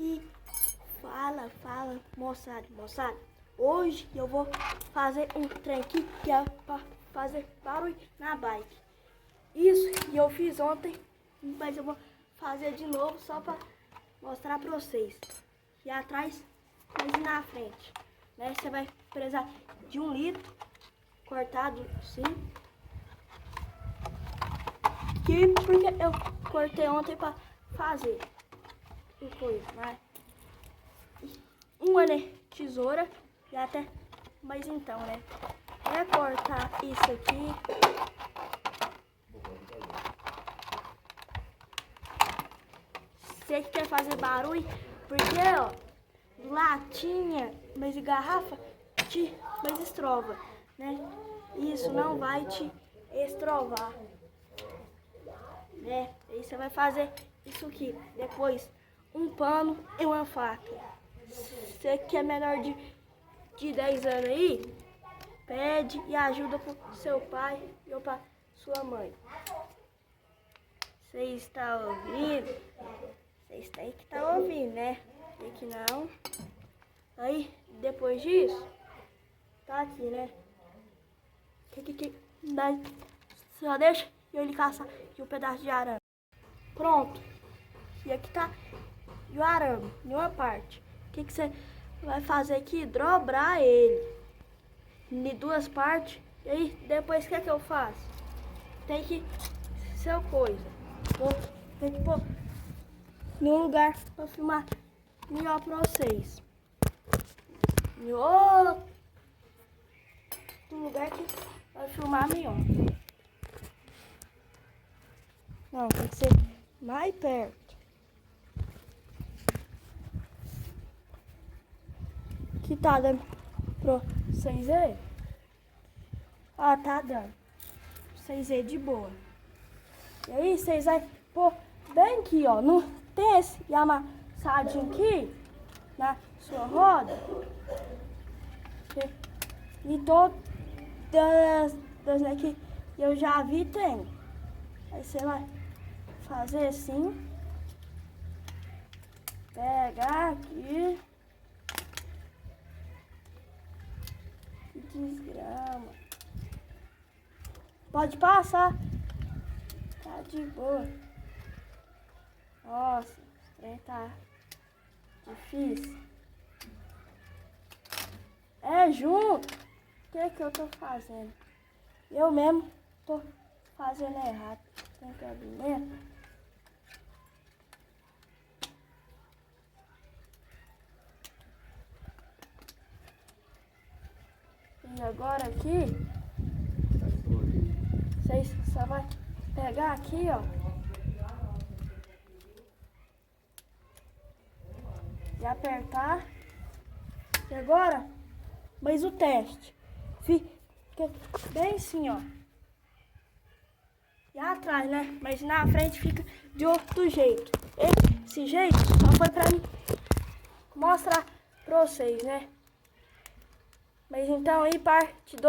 E fala, moçada, hoje eu vou fazer um trem aqui que é pra fazer barulho na bike. Isso que eu fiz ontem, mas eu vou fazer de novo só pra mostrar pra vocês. E atrás, mas e na frente, né? Você vai precisar de 1 litro cortado assim. Porque eu cortei ontem pra fazer coisa, né? Uma, né, tesoura e até, mas então, né, é cortar isso aqui. Você que quer fazer barulho, porque, ó, latinha, mas garrafa, mas estrova, né? Isso não vai te estrovar, né? Aí você vai fazer isso aqui, depois um pano e uma faca. Você que é menor de 10 anos aí, pede e ajuda pro seu pai ou pra sua mãe. Você está ouvindo? Vocês têm que estar ouvindo, né? E que não. Aí, depois disso, tá aqui, né? Só deixa eu lhe caçar aqui um pedaço de arame. Pronto. E aqui tá o arame, em uma parte. O que você vai fazer aqui? Dobrar ele em 2 partes. E aí, depois o que eu faço? Tem que ser coisa. Tem que pôr em um lugar pra filmar melhor pra vocês. Em outro lugar que vai filmar melhor. Não, tem que ser mais perto. Que tá dando pra vocês verem? Ah, tá dando. Pra vocês verem de boa. E aí, vocês vão pôr bem aqui, ó. Não tem esse amassadinho aqui na sua roda. E todas que eu já vi tem. Aí você vai fazer assim. Pegar aqui. Desgrama. Pode passar. Tá de boa. Nossa, esse trem tá difícil. É junto. O que eu tô fazendo? Eu mesmo tô fazendo errado. Tem que abrir mesmo. E agora aqui, vocês só vai pegar aqui, ó. E apertar. E agora, mas o teste fica bem assim, ó. E atrás, né? Mas na frente fica de outro jeito. Esse jeito só foi pra mim mostrar pra vocês, né? Mas então aí, parte 2.